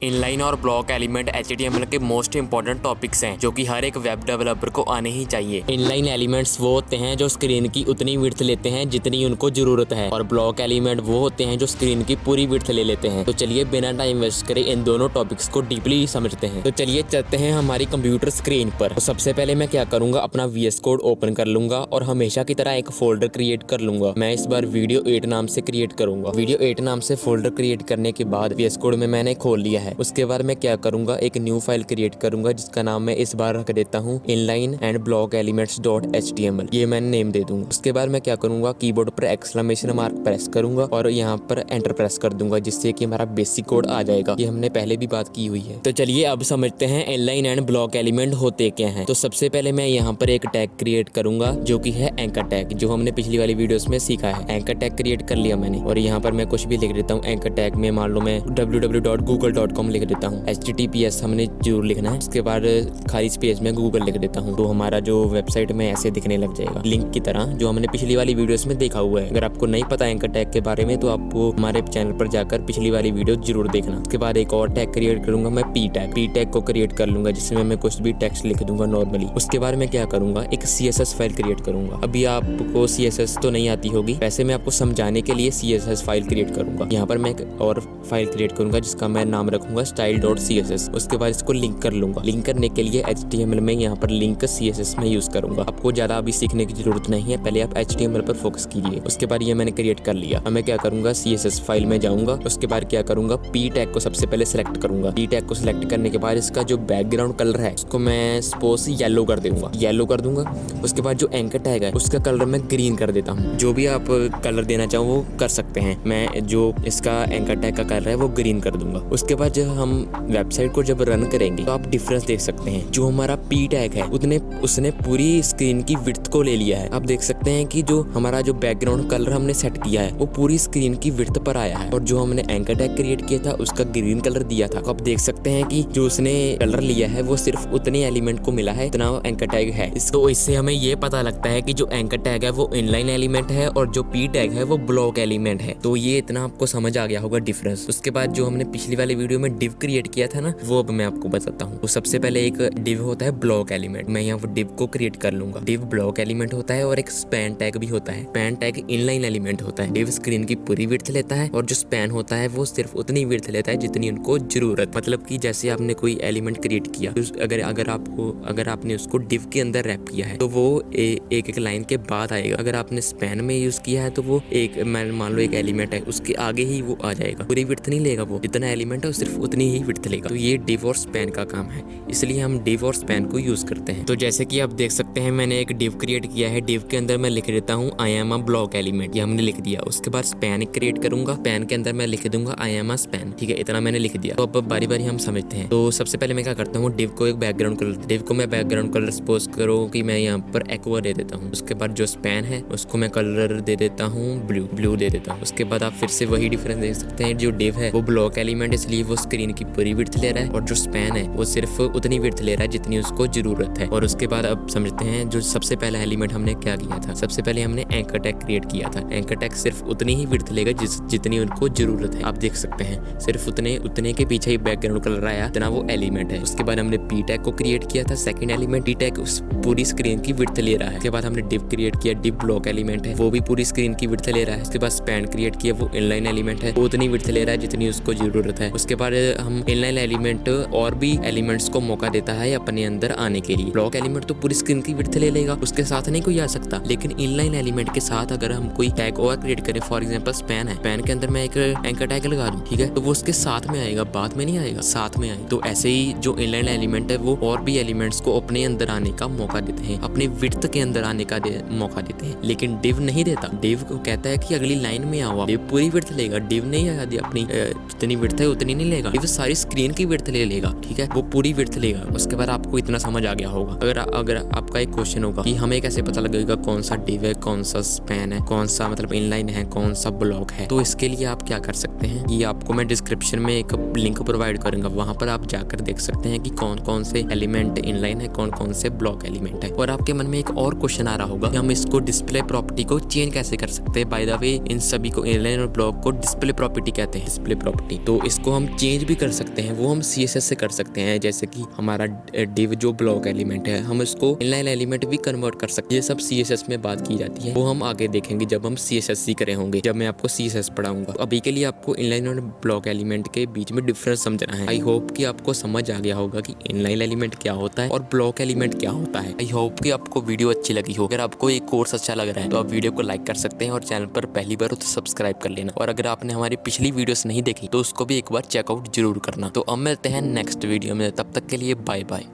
Inline और block element HTML के most important topics हैं जो कि हर एक वेब डेवलपर को आने ही चाहिए। इनलाइन एलिमेंट्स वो होते हैं जो स्क्रीन की उतनी विड्थ लेते हैं जितनी उनको जरूरत है, और ब्लॉक एलिमेंट वो होते हैं जो स्क्रीन की पूरी विड्थ ले लेते हैं। तो चलिए बिना टाइम वेस्ट करे इन दोनों टॉपिक्स को डीपली समझते हैं। तो चलिए चलते हैं हमारी कंप्यूटर स्क्रीन पर। तो सबसे पहले मैं क्या करूंगा, अपना VS कोड ओपन कर लूंगा और हमेशा की तरह एक फोल्डर क्रिएट कर लूंगा। मैं इस बार वीडियो 8 नाम से क्रिएट करूंगा। वीडियो 8 नाम से फोल्डर क्रिएट करने के बाद VS कोड में मैंने खोल लिया है। उसके बाद मैं क्या करूंगा, एक न्यू फाइल क्रिएट करूंगा जिसका नाम मैं इस बार रख देता हूँ inline and block elements.html। ये मैं नेम दे दूंगा। उसके बाद मैं क्या करूंगा, कीबोर्ड पर एक्सक्लेमेशन मार्क प्रेस करूंगा और यहाँ पर एंटर प्रेस कर दूंगा, जिससे कि हमारा बेसिक कोड आ जाएगा। ये हमने पहले भी बात की हुई है। तो चलिए अब समझते हैं inline and block element होते क्या हैं। तो सबसे पहले मैं यहाँ पर एक टैग क्रिएट करूंगा जो कि है एंकर टैग, जो हमने पिछली वाली वीडियोस में सीखा है। एंकर टैग क्रिएट कर लिया मैंने, और यहाँ पर मैं कुछ भी लिख देता हूँ। एंकर टैग में मान लो मैं www.google.com लिख देता हूँ। HTTPS हमने जरूर लिखना है। उसके बाद खाली स्पेस में गूगल लिख देता हूँ, तो हमारा जो वेबसाइट में ऐसे दिखने लग जाएगा, लिंक की तरह, जो हमने पिछली वाली वीडियोस में देखा हुआ है। अगर आपको नहीं पता एंकर टैग के बारे में तो आपको हमारे चैनल पर जाकर पिछली वाली वीडियो जरूर देखना। उसके बाद एक और टैग क्रिएट करूंगा मैं, पी टैग को क्रिएट कर लूंगा, जिसमें मैं कुछ भी टेक्स्ट लिख दूंगा नॉर्मली। उसके बाद मैं क्या करूंगा, एक CSS फाइल क्रिएट करूंगा। अभी आपको CSS तो नहीं आती होगी, वैसे मैं आपको समझाने के लिए CSS फाइल क्रिएट करूंगा। यहाँ पर मैं एक और फाइल क्रिएट करूंगा जिसका मैं नाम रखूंगा style.css। उसके बाद इसको लिंक कर लूंगा। लिंक करने के लिए HTML में यहाँ पर लिंक CSS में यूज करूंगा। आपको ज्यादा अभी सीखने की जरूरत नहीं है, पहले आप HTML पर फोकस कीजिए। उसके बाद ये मैंने क्रिएट कर लिया। अब मैं क्या करूंगा, CSS फाइल में जाऊंगा। उसके बाद क्या करूंगा, P टैग को सबसे पहले सिलेक्ट करूंगा। P टैग को सिलेक्ट करने के बाद इसका जो बैकग्राउंड कलर है उसको मैं सपोज येलो कर दूंगा। उसके बाद जो एंकर टैग है उसका कलर मैं ग्रीन कर देता हूँ। जो भी आप कलर देना चाहो वो कर सकते हैं। मैं जो इसका एंकर टैग का कलर है वो ग्रीन कर दूंगा। उसके बाद जब हम वेबसाइट को जब रन करेंगे तो आप डिफरेंस देख सकते हैं। जो हमारा P टैग है उसने पूरी स्क्रीन की विड्थ को ले लिया है। आप देख सकते हैं कि जो हमारा जो बैकग्राउंड कलर हमने सेट किया है वो पूरी स्क्रीन की विड्थ पर आया है, और जो हमने एंकर टैग क्रिएट किया था उसका ग्रीन कलर दिया था। तो आप देख सकते हैं कि जो उसने कलर लिया है वो सिर्फ उतने एलिमेंट को मिला है जितना एंकर टैग है। तो इससे हमें ये पता लगता है कि जो एंकर टैग है वो इनलाइन एलिमेंट है और जो P टैग है वो ब्लॉक एलिमेंट है। तो ये इतना आपको समझ आ गया होगा डिफरेंस। उसके बाद जो हमने पिछली वाली वीडियो में डिव क्रिएट किया था ना, वो अब मैं आपको बताता हूँ। तो सबसे पहले एक डिव होता है ब्लॉक एलिमेंट। मैं यहाँ डिव को क्रिएट कर लूंगा। डिव ब्लॉक एलिमेंट होता है और एक स्पैन टैग भी होता है। स्पैन टैग इनलाइन एलिमेंट होता है। डिव स्क्रीन की पूरी विड्थ लेता है और जो स्पैन होता है वो सिर्फ उतनी विड्थ लेता है जितनी उनको जरूरत। मतलब कि जैसे आपने कोई एलिमेंट क्रिएट किया, अगर आपने उसको डिव के अंदर रैप किया है तो वो एक लाइन के बाद आएगा। अगर आपने स्पैन में यूज किया है तो वो मान लो एक एलिमेंट है, उसके आगे ही वो आ जाएगा। पूरी विड्थ नहीं लेगा, वो जितना एलिमेंट है सिर्फ उतनी ही विड्थ लेगा। तो ये डिव और स्पैन का काम है, इसलिए हम डिव और स्पैन को यूज करते हैं। तो जैसे कि आप देख सकते हैं मैंने एक डिव क्रिएट किया है। डिव के अंदर मैं लिख देता हूँ I am a block element, ये हमने लिख दिया। उसके बाद स्पैन क्रिएट करूंगा। स्पैन के अंदर मैं लिख दूंगा आई एम अ स्पैन। ठीक है, इतना मैंने लिख दिया। तो अब बारी बारी हम समझते हैं। तो सबसे पहले मैं क्या करता हूँ, डिव को एक बैकग्राउंड कलर, डिव को मैं बैकग्राउंड कलर सपोज करो कि मैं यहाँ पर एक्वा दे देता हूँ। उसके बाद जो स्पैन है उसको मैं कलर दे देता हूँ ब्लू दे देता हूँ। उसके बाद आप फिर से वही डिफरेंस देख सकते हैं। जो डिव है वो ब्लॉक एलिमेंट, इसलिए वो स्क्रीन की पूरी विड्थ ले रहा है, और जो स्पैन है वो सिर्फ उतनी विड्थ ले रहा है जितनी उसको जरूरत है। और उसके बाद अब समझते हैं जो सबसे पहला एलिमेंट हमने क्या किया था। सबसे पहले हमने एंकर टैग क्रिएट किया था। एंकर टैग सिर्फ उतनी ही विड्थ लेगा जितनी उनको जरूरत है। आप देख सकते हैं सिर्फ उतने के पीछे ही बैकग्राउंड कलर आया जितना वो एलिमेंट है। उसके बाद हमने P टैग को क्रिएट किया था, सेकंड एलिमेंट। P टैग उस पूरी स्क्रीन की विड्थ ले रहा है। उसके बाद हमने डिव क्रिएट किया, डिव ब्लॉक एलिमेंट है, वो भी पूरी स्क्रीन की विड्थ ले रहा है। उसके बाद स्पैन क्रिएट किया, वो इनलाइन एलिमेंट है, वो उतनी विड्थ ले रहा है जितनी उसको जरूरत है। उसके बाद हम इनलाइन एलिमेंट और भी एलिमेंट्स को मौका देता है अपने अंदर आने के लिए। ब्लॉक एलिमेंट तो पूरी स्क्रीन की विड्थ ले लेगा, उसके साथ नहीं कोई आ सकता। लेकिन इनलाइन एलिमेंट के साथ अगर हम कोई टैग और क्रिएट करें, फॉर एग्जांपल स्पैन है, स्पैन के अंदर मैं एक एंकर टैग लगा दूं, ठीक है, तो वो उसके साथ में आएगा, बाद में नहीं आएगा, साथ में आएगा। तो ऐसे ही जो इनलाइन एलिमेंट है वो और भी एलिमेंट्स को अपने अंदर आने का मौका देते हैं, अपने विड्थ के अंदर आने का मौका देते हैं। लेकिन डिव नहीं देता। डिव को कहता है कि अगली लाइन में आओ। डिव पूरी विड्थ लेगा, डिव नहीं आया अपनी जितनी विड्थ है उतनी नहीं लेगा। डिव सारी स्क्रीन की विड्थ ले लेगा, ठीक है, वो पूरी विड्थ लेगा। उसके बाद आपको इतना समझ आ गया होगा। अगर आपका एक क्वेश्चन होगा कि हमें कैसे पता लगेगा कौन सा डिव है, कौन सा स्पैन है, कौन सा मतलब इनलाइन है, कौन सा ब्लॉक है, तो इसके लिए आप क्या कर सकते हैं, ये आपको मैं डिस्क्रिप्शन में एक लिंक प्रोवाइड करूंगा, वहां पर आप जाकर देख सकते हैं कि कौन कौन से एलिमेंट इनलाइन है, कौन कौन से ब्लॉक एलिमेंट है। और आपके मन में एक और क्वेश्चन आ रहा होगा कि हम इसको डिस्प्ले प्रॉपर्टी को चेंज कैसे कर सकते हैं। बाय द वे इन सभी को इनलाइन और ब्लॉक को डिस्प्ले प्रॉपर्टी कहते हैं, डिस्प्ले प्रॉपर्टी। तो इसको हम चेंज भी कर सकते हैं, वो हम CSS से कर सकते हैं। जैसे कि हमारा div जो ब्लॉक एलिमेंट है, हम इसको इनलाइन एलिमेंट भी कन्वर्ट कर सकते हैं। ये सब CSS में बात की जाती है, वो हम आगे देखेंगे जब हम CSS सीख रहे होंगे, जब मैं आपको CSS पढ़ाऊंगा। तो अभी के लिए आपको इनलाइन और ब्लॉक एलिमेंट के बीच में डिफरेंस समझना है। आई होप कि आपको समझ आ गया होगा कि इनलाइन एलिमेंट क्या होता है और ब्लॉक एलिमेंट क्या होता है। आई होप कि आपको वीडियो अच्छी लगी हो। अगर आपको ये कोर्स अच्छा लग रहा है तो आप वीडियो को लाइक कर सकते हैं और चैनल पर पहली बार हो तो सब्सक्राइब कर लेना। और अगर आपने हमारी पिछली वीडियोस नहीं देखी तो उसको भी एक बार चेकआउट जरूर करना। तो अब मिलते हैं नेक्स्ट वीडियो में, तब तक के लिए बाय बाय।